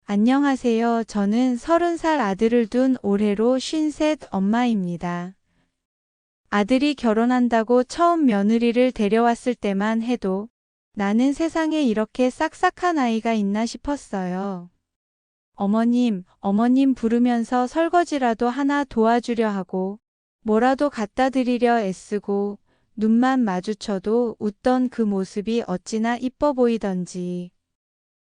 안녕하세요. 저는 30살 아들을 둔 올해로 53 엄마입니다. 아들이 결혼한다고 처음 며느리를 데려왔을 때만 해도 나는 세상에 이렇게 싹싹한 아이가 있나 싶었어요. 어머님 부르면서 설거지라도 하나 도와주려 하고 뭐라도 갖다 드리려 애쓰고 눈만 마주쳐도 웃던 그 모습이 어찌나 이뻐 보이던지.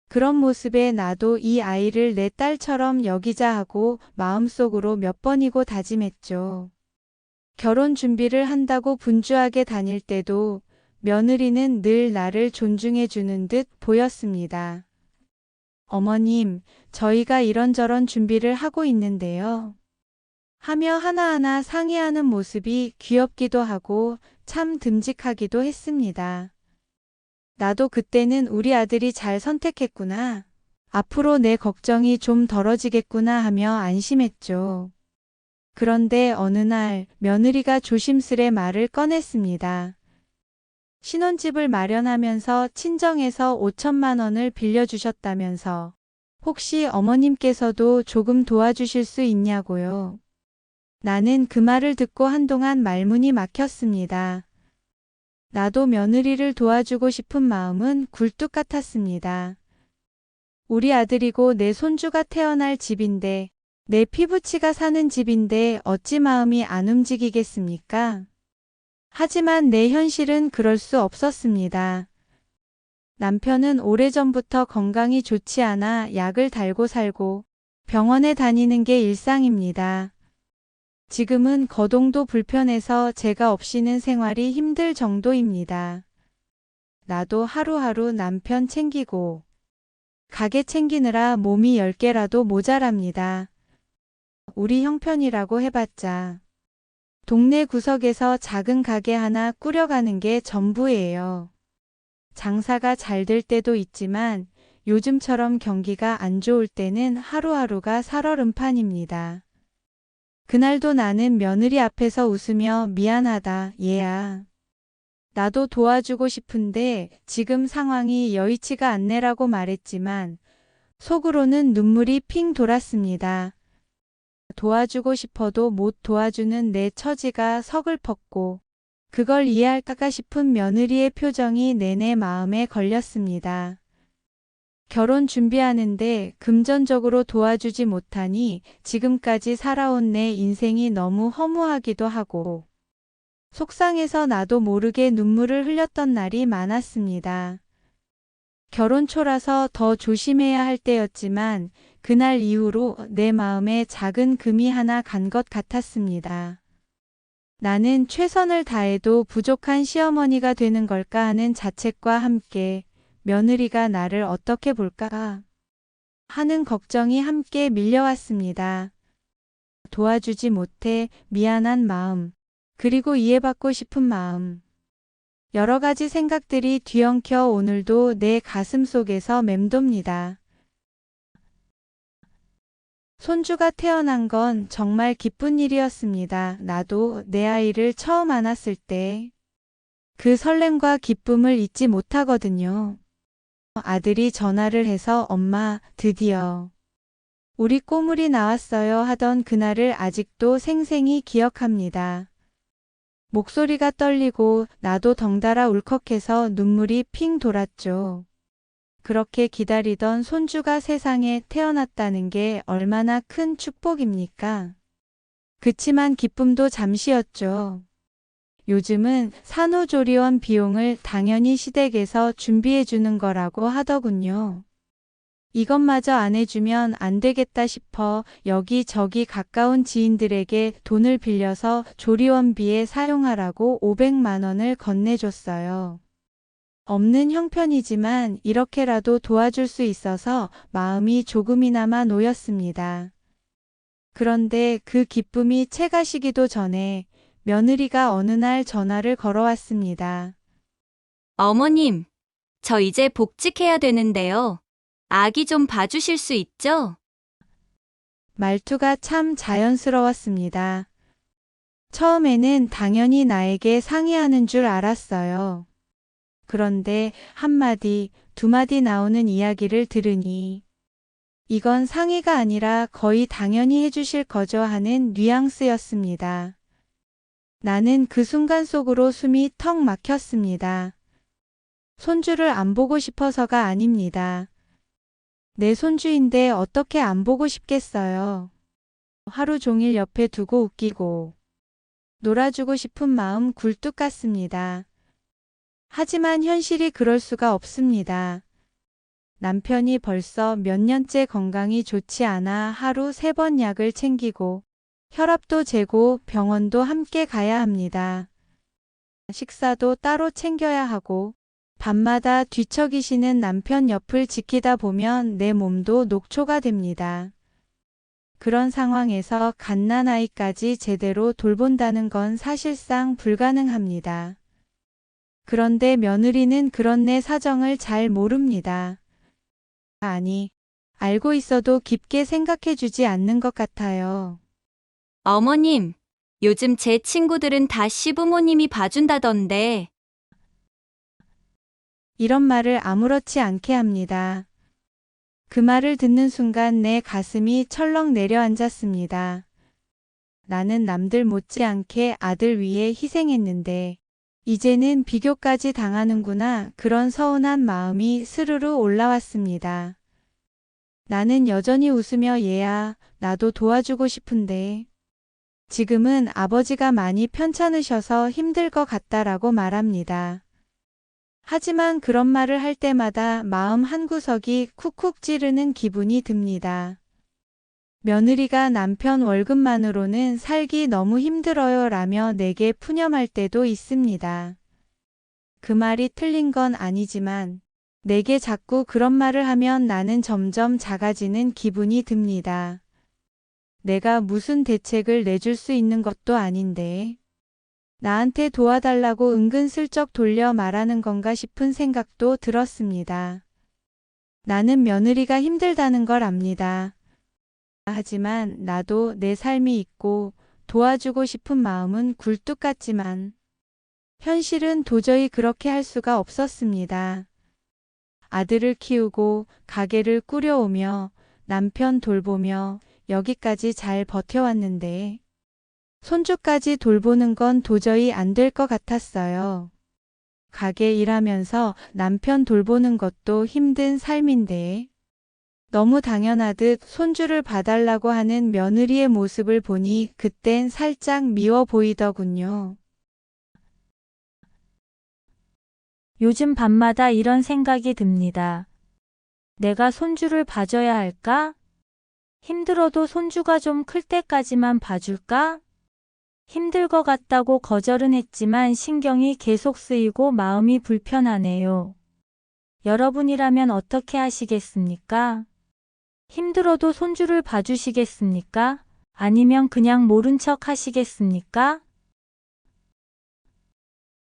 그런 모습에 나도 이 아이를 내 딸처럼 여기자 하고 마음속으로 몇 번이고 다짐했죠. 결혼 준비를 한다고 분주하게 다닐 때도 며느리는 늘 나를 존중해 주는 듯 보였습니다. 어머님, 저희가 이런저런 준비를 하고 있는데요. 하며 하나하나 상의하는 모습이 귀엽기도 하고 참 듬직하기도 했습니다. 나도 그때는 우리 아들이 잘 선택했구나. 앞으로 내 걱정이 좀 덜어지겠구나 하며 안심했죠. 그런데 어느 날 며느리가 조심스레 말을 꺼냈습니다. 신혼집을 마련하면서 친정에서 5천만 원을 빌려주셨다면서 혹시 어머님께서도 조금 도와주실 수 있냐고요. 나는 그 말을 듣고 한동안 말문이 막혔습니다. 나도 며느리를 도와주고 싶은 마음은 굴뚝 같았습니다. 우리 아들이고 내 손주가 태어날 집인데, 내 피부치가 사는 집인데 어찌 마음이 안 움직이겠습니까? 하지만 내 현실은 그럴 수 없었습니다. 남편은 오래전부터 건강이 좋지 않아 약을 달고 살고 병원에 다니는 게 일상입니다. 지금은 거동도 불편해서 제가 없이는 생활이 힘들 정도입니다. 나도 하루하루 남편 챙기고 가게 챙기느라 몸이 10개라도 모자랍니다. 우리 형편이라고 해봤자 동네 구석에서 작은 가게 하나 꾸려가는 게 전부예요. 장사가 잘 될 때도 있지만 요즘처럼 경기가 안 좋을 때는 하루하루가 살얼음판입니다. 그날도 나는 며느리 앞에서 웃으며 미안하다, 얘야. 나도 도와주고 싶은데 지금 상황이 여의치가 않네라고 말했지만 속으로는 눈물이 핑 돌았습니다. 도와주고 싶어도 못 도와주는 내 처지가 서글펐고 그걸 이해할까 싶은 며느리의 표정이 내내 마음에 걸렸습니다. 결혼 준비하는데 금전적으로 도와주지 못하니 지금까지 살아온 내 인생이 너무 허무하기도 하고 속상해서 나도 모르게 눈물을 흘렸던 날이 많았습니다. 결혼 초라서 더 조심해야 할 때였지만 그날 이후로 내 마음에 작은 금이 하나 간 것 같았습니다. 나는 최선을 다해도 부족한 시어머니가 되는 걸까 하는 자책과 함께 며느리가 나를 어떻게 볼까 하는 걱정이 함께 밀려왔습니다. 도와주지 못해 미안한 마음, 그리고 이해받고 싶은 마음. 여러 가지 생각들이 뒤엉켜 오늘도 내 가슴 속에서 맴돕니다. 손주가 태어난 건 정말 기쁜 일이었습니다. 나도 내 아이를 처음 안았을 때 그 설렘과 기쁨을 잊지 못하거든요. 아들이 전화를 해서 엄마, 드디어 우리 꼬물이 나왔어요 하던 그날을 아직도 생생히 기억합니다. 목소리가 떨리고 나도 덩달아 울컥해서 눈물이 핑 돌았죠. 그렇게 기다리던 손주가 세상에 태어났다는 게 얼마나 큰 축복입니까? 그치만 기쁨도 잠시였죠. 요즘은 산후조리원 비용을 당연히 시댁에서 준비해 주는 거라고 하더군요. 이것마저 안 해주면 안 되겠다 싶어 여기저기 가까운 지인들에게 돈을 빌려서 조리원비에 사용하라고 500만 원을 건네줬어요. 없는 형편이지만 이렇게라도 도와줄 수 있어서 마음이 조금이나마 놓였습니다. 그런데 그 기쁨이 채 가시기도 전에 며느리가 어느 날 전화를 걸어왔습니다. 어머님, 저 이제 복직해야 되는데요. 아기 좀 봐주실 수 있죠? 말투가 참 자연스러웠습니다. 처음에는 당연히 나에게 상의하는 줄 알았어요. 그런데 한마디, 두마디 나오는 이야기를 들으니 이건 상의가 아니라 거의 당연히 해주실 거죠 하는 뉘앙스였습니다. 나는 그 순간 속으로 숨이 턱 막혔습니다. 손주를 안 보고 싶어서가 아닙니다. 내 손주인데 어떻게 안 보고 싶겠어요. 하루 종일 옆에 두고 웃기고 놀아주고 싶은 마음 굴뚝 같습니다. 하지만 현실이 그럴 수가 없습니다. 남편이 벌써 몇 년째 건강이 좋지 않아 하루 3번 약을 챙기고 혈압도 재고 병원도 함께 가야 합니다. 식사도 따로 챙겨야 하고 밤마다 뒤척이시는 남편 옆을 지키다 보면 내 몸도 녹초가 됩니다. 그런 상황에서 갓난아이까지 제대로 돌본다는 건 사실상 불가능합니다. 그런데 며느리는 그런 내 사정을 잘 모릅니다. 아니, 알고 있어도 깊게 생각해 주지 않는 것 같아요. 어머님, 요즘 제 친구들은 다 시부모님이 봐준다던데. 이런 말을 아무렇지 않게 합니다. 그 말을 듣는 순간 내 가슴이 철렁 내려앉았습니다. 나는 남들 못지않게 아들 위해 희생했는데 이제는 비교까지 당하는구나 그런 서운한 마음이 스르르 올라왔습니다. 나는 여전히 웃으며 얘야, 나도 도와주고 싶은데 지금은 아버지가 많이 편찮으셔서 힘들 것 같다라고 말합니다. 하지만 그런 말을 할 때마다 마음 한구석이 쿡쿡 찌르는 기분이 듭니다. 며느리가 남편 월급만으로는 살기 너무 힘들어요 라며 내게 푸념할 때도 있습니다. 그 말이 틀린 건 아니지만 내게 자꾸 그런 말을 하면 나는 점점 작아지는 기분이 듭니다. 내가 무슨 대책을 내줄 수 있는 것도 아닌데 나한테 도와달라고 은근슬쩍 돌려 말하는 건가 싶은 생각도 들었습니다. 나는 며느리가 힘들다는 걸 압니다. 하지만 나도 내 삶이 있고 도와주고 싶은 마음은 굴뚝 같지만 현실은 도저히 그렇게 할 수가 없었습니다. 아들을 키우고 가게를 꾸려오며 남편 돌보며 여기까지 잘 버텨왔는데 손주까지 돌보는 건 도저히 안 될 것 같았어요. 가게 일하면서 남편 돌보는 것도 힘든 삶인데 너무 당연하듯 손주를 봐달라고 하는 며느리의 모습을 보니 그땐 살짝 미워 보이더군요. 요즘 밤마다 이런 생각이 듭니다. 내가 손주를 봐줘야 할까? 힘들어도 손주가 좀 클 때까지만 봐줄까? 힘들 것 같다고 거절은 했지만 신경이 계속 쓰이고 마음이 불편하네요. 여러분이라면 어떻게 하시겠습니까? 힘들어도 손주를 봐주시겠습니까? 아니면 그냥 모른 척 하시겠습니까?